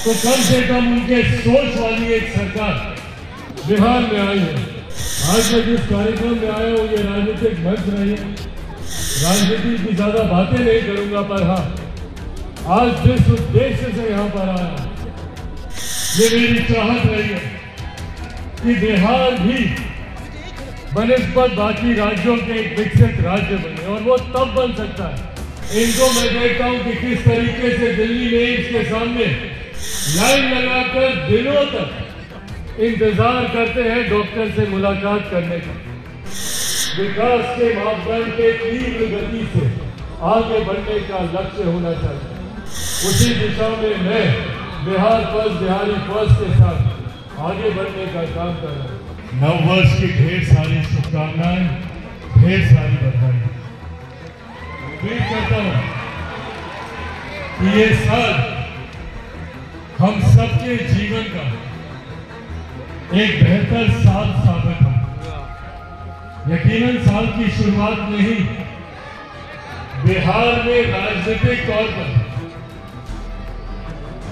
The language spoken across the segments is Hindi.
तो कम से कम उनके सोच वाली एक सरकार बिहार में आई है। आज मैं जिस कार्यक्रम में आया हूँ ये राजनीतिक मंच नहीं है, राजनीति की ज्यादा बातें नहीं करूंगा, पर हाँ आज जिस उद्देश्य से यहाँ पर आया, ये मेरी चाहत रही है कि बिहार भी बनिस्बत बाकी राज्यों के एक विकसित राज्य बने, और वो तब बन सकता है। इनको मैं देखता हूँ कि किस तरीके से दिल्ली में इसके सामने लाइन लगाकर दिनों तक इंतजार करते हैं डॉक्टर से मुलाकात करने का। विकास के मापदंड के तीव्र गति से आगे बढ़ने का लक्ष्य होना चाहिए। उसी दिशा में मैं बिहार फर्स्ट, बिहारी फर्स्ट के साथ आगे बढ़ने का काम कर रहा हूँ। नववर्ष की ढेर सारी शुभकामनाएं, ढेर सारी बधाई। उम्मीद करता हूं कि ये साल हम सबके जीवन का एक बेहतर साल साबित हो। यकीनन साल की शुरुआत में ही बिहार में राजनीतिक तौर पर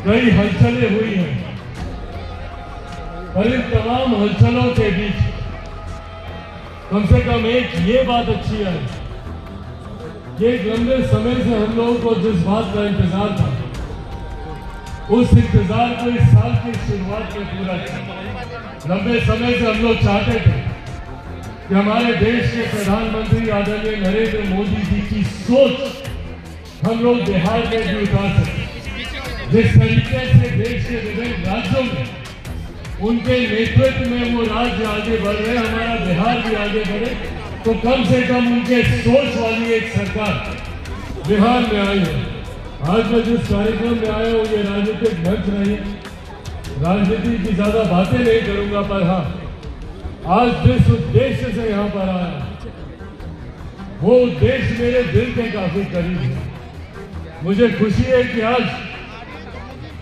कई हलचलें हुई हैं, पर इन तमाम हलचलों के बीच कम से कम एक ये बात अच्छी है कि एक लंबे समय से हम लोगों को जिस बात का इंतजार था, उस इंतजार को इस साल की शुरुआत में पूरा किया। लंबे समय से हम लोग चाहते थे कि हमारे देश के प्रधानमंत्री आदरणीय नरेंद्र मोदी जी की सोच हम लोग बिहार में भी उतार सकें। जिस तरीके से देश के विभिन्न राज्यों में उनके नेतृत्व में वो राज्य आगे बढ़ रहे, हमारा बिहार भी आगे बढ़े, तो कम से कम उनके सोच वाली एक सरकार बिहार में आई है। आज मैं जिस कार्यक्रम में आया हूँ ये राजनीतिक मंच नहीं है, राजनीति की ज्यादा बातें नहीं करूंगा, पर हाँ आज जिस उद्देश्य से यहाँ पर आया, वो उद्देश्य मेरे दिल के काफी करीब है। मुझे खुशी है कि आज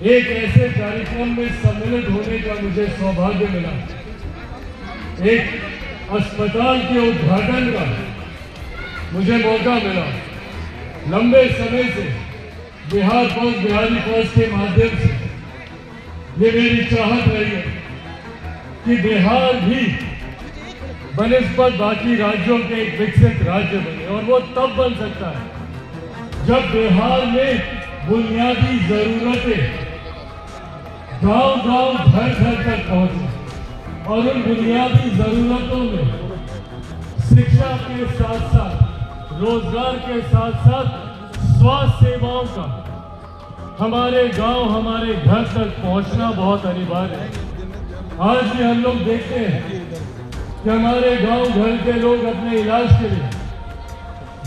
एक ऐसे कार्यक्रम में सम्मिलित होने का मुझे सौभाग्य मिला। एक अस्पताल के उद्घाटन का मुझे मौका मिला। लंबे समय से बिहार फर्स्ट, बिहारी फर्स्ट के माध्यम से ये मेरी चाहत रही है कि बिहार भी बनिस्बत बाकी राज्यों के एक विकसित राज्य बने, और वो तब बन सकता है जब बिहार में बुनियादी जरूरतें गांव-गांव, घर-घर तक पहुंचे, और उन बुनियादी जरूरतों में शिक्षा के साथ साथ, रोजगार के साथ साथ स्वास्थ्य सेवाओं का हमारे गांव, हमारे घर तक पहुंचना बहुत अनिवार्य है। आज भी हम लोग देखते हैं कि हमारे गांव घर के लोग अपने इलाज के लिए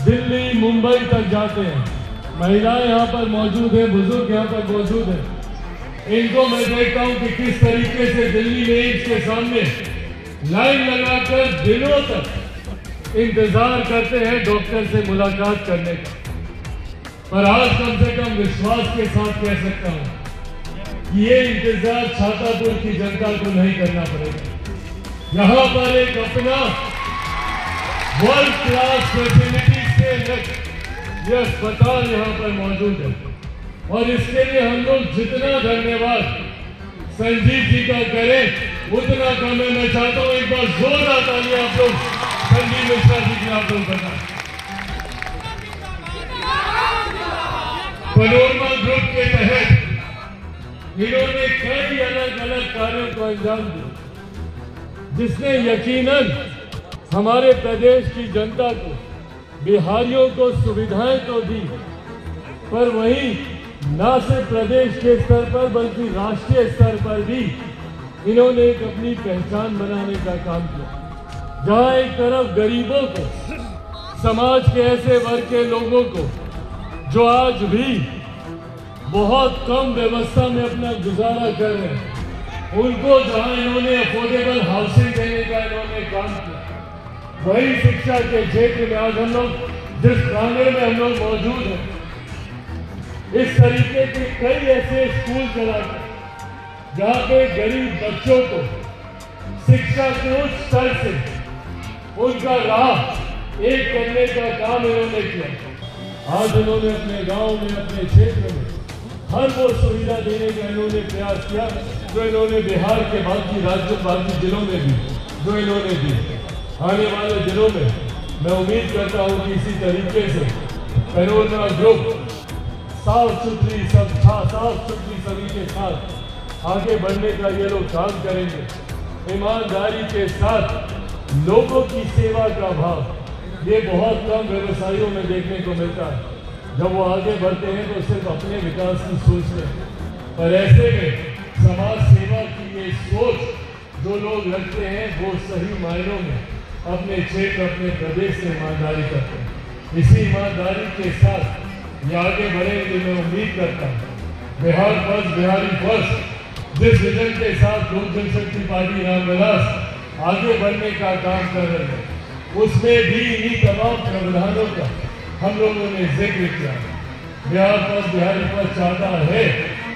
दिल्ली, मुंबई तक जाते हैं। महिलाएं यहाँ पर मौजूद है, बुजुर्ग यहाँ पर मौजूद है। इनको मैं देखता हूं कि किस तरीके से दिल्ली में इसके सामने लाइन लगाकर दिनों तक इंतजार करते हैं डॉक्टर से मुलाकात करने का। पर आज कम से कम विश्वास के साथ कह सकता हूं कि ये इंतजार छातापुर की जनता को नहीं करना पड़ेगा। यहाँ पर एक अपना वर्ल्ड क्लास फैसिलिटी से यह अस्पताल यहाँ पर मौजूद है, और इसके लिए हम लोग जितना धन्यवाद संजीव जी का करें उतना कम है। मैं चाहता हूं एक बार जोरदार ताली आप लोग संजीव मिश्रा जी की आप लोग बता। पनोरमा ग्रुप के तहत इन्होंने कई अलग अलग कार्यों को अंजाम दिया, जिसने यकीनन हमारे प्रदेश की जनता को, बिहारियों को सुविधाएं तो दी, पर वहीं न सिर्फ प्रदेश के स्तर पर बल्कि राष्ट्रीय स्तर पर भी इन्होंने एक अपनी पहचान बनाने का काम किया। जहां एक तरफ गरीबों को, समाज के ऐसे वर्ग के लोगों को जो आज भी बहुत कम व्यवस्था में अपना गुजारा कर रहे हैं, उनको जहां इन्होंने अफोर्डेबल हाउसिंग देने का इन्होंने काम किया, वही शिक्षा के क्षेत्र में आज हम लोग जिस प्रांगण में हम लोग मौजूद हैं, इस तरीके के कई ऐसे स्कूल चलाते हैं जहाँ पे गरीब बच्चों को शिक्षा के उच्च स्तर से उनका राह एक करने का काम इन्होंने किया। आज इन्होंने अपने गांव में, अपने क्षेत्र में हर वो सुविधा देने का इन्होंने प्रयास किया जो इन्होंने बिहार के बाकी राज्यों बाकी जिलों में भी जो इन्होंने दी। आने वाले दिनों में मैं उम्मीद करता हूँ कि इसी तरीके से पैनोरमा ग्रुप साफ सुथरी सभी के साथ आगे बढ़ने का ये लोग काम करेंगे। ईमानदारी के साथ लोगों की सेवा का भाव ये बहुत कम व्यवसायियों में देखने को मिलता है। जब वो आगे बढ़ते हैं तो सिर्फ अपने विकास की सोचते हैं, पर ऐसे में समाज सेवा की ये सोच जो लोग रखते हैं वो सही मायनों में अपने क्षेत्र अपने प्रदेश से ईमानदारी करते हैं। इसी ईमानदारी के साथ ये आगे बढ़ेंगे। मैं उम्मीद करता हूँ बिहार फर्स्ट बिहारी फर्स्ट जिस विजन के साथ लोक जनशक्ति पार्टी रामविलास आगे बढ़ने का काम कर रहे हैं, उसमें भी इन्हीं तमाम प्रावधानों का हम लोगों ने जिक्र किया। बिहार फर्स्ट बिहारी फर्स्ट चाहता है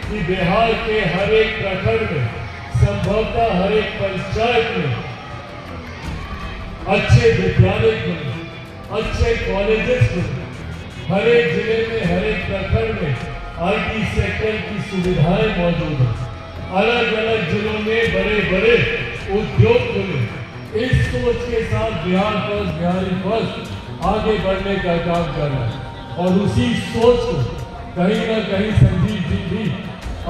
कि बिहार के हर एक प्रखंड में संभवतः हर एक पंचायत में अच्छे विद्यालय खुले, अच्छे कॉलेजेस खुले, हर एक जिले में हर एक प्रखंड में IT सेक्टर की सुविधाएं मौजूद हैं, अलग अलग जिलों में बड़े बड़े उद्योग खुले। इस सोच के साथ बिहार फर्स्ट बिहारी फर्स्ट आगे बढ़ने का काम कर रहा है और उसी सोच को कहीं ना कहीं संजीव जी भी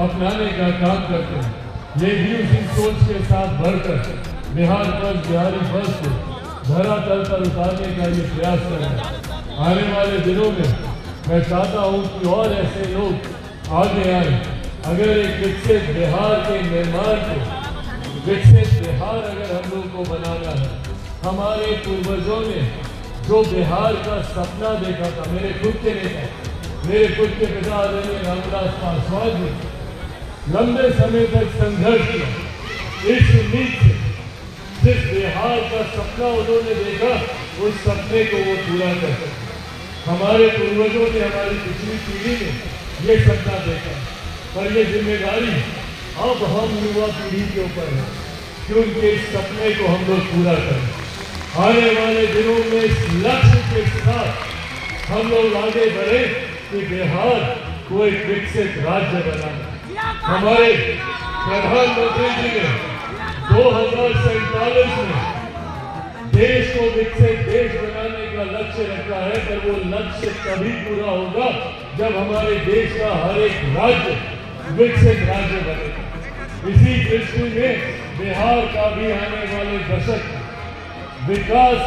अपनाने का काम करते हैं। ये भी उसी सोच के साथ बढ़कर बिहार फर्स्ट बिहारी फर्स्ट को धरातल पर उतारने का ये प्रयास कर रहे हैं। आने वाले दिनों में मैं चाहता हूँ कि और ऐसे लोग आगे आए। अगर एक विकसित बिहार के निर्माण को, विकसित बिहार अगर हम लोग को बनाना है, हमारे पूर्वजों ने जो बिहार का सपना देखा था, मेरे खुद के नेता, मेरे खुद के पिता आदरणीय रामविलास पासवान जी लंबे समय तक संघर्ष किया इस उम्मीद से जिस बिहार का सपना उन्होंने देखा उस सपने को वो पूरा कर सके। हमारे पूर्वजों ने, हमारी पिछली पीढ़ी ने ये सपना देखा, पर ये जिम्मेदारी अब हम युवा पीढ़ी के ऊपर है कि उनके इस सपने को हम लोग पूरा करें। आने वाले दिनों में इस लक्ष्य के साथ हम लोग आगे बढ़े कि बिहार को एक विकसित राज्य बनाना। हमारे प्रधानमंत्री जी ने 2047 में देश को विकसित देश बनाने का लक्ष्य रखा है, पर वो लक्ष्य तभी पूरा होगा जब हमारे देश का हर एक राज्य विकसित राज्य बनेगा। इसी दृष्टि में बिहार का भी आने वाले दशक विकास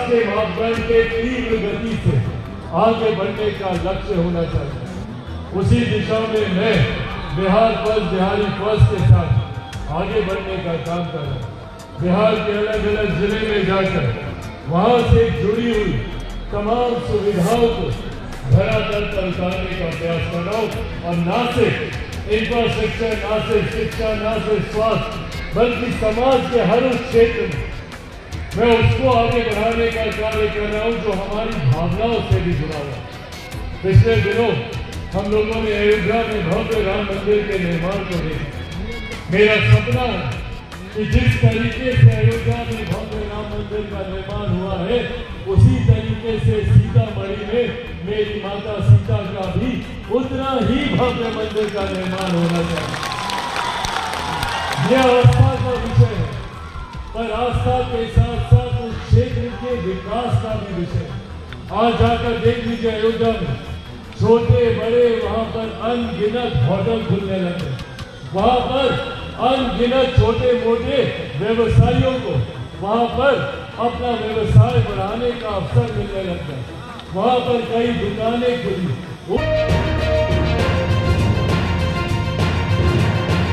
के मापदंड के तीव्र गति से आगे बढ़ने का लक्ष्य होना चाहिए। उसी दिशा में मैं बिहार फर्स्ट बिहारी फर्स्ट के साथ आगे बढ़ने का काम कर रहा हूँ। बिहार के अलग अलग जिले में जाकर वहां से जुड़ी हुई तमाम सुविधाओं को धरातल पर उतारने का प्रयास कर रहा हूँ और न सिर्फ इंफ्रास्ट्रक्चर, न सिर्फ शिक्षा, न सिर्फ स्वास्थ्य, बल्कि समाज के हर उस क्षेत्र में मैं उसको आगे बढ़ाने का कार्य कर रहा हूँ जो हमारी भावनाओं से भी जुड़ा हुआ। पिछले दिनों हम लोगों ने अयोध्या में भव्य राम मंदिर के निर्माण को देखा। मेरा सपना है कि जिस तरीके से अयोध्या में भव्य राम मंदिर का निर्माण हुआ है, उसी तरीके से सीतामढ़ी में मेरी माता सीता का भी उतना ही भव्य मंदिर का निर्माण होना चाहिए। यह आस्था का विषय है, पर आस्था के साथ साथ उस क्षेत्र के विकास का भी विषय है। आज जाकर देख लीजिए अयोध्या में छोटे बड़े वहां पर अनगिनत होटल खुलने लगे, वहां पर अनगिनत छोटे मोटे व्यवसायियों को वहां पर अपना व्यवसाय बढ़ाने का अवसर मिलने लग गया। वहां पर कई दुकानें खुली,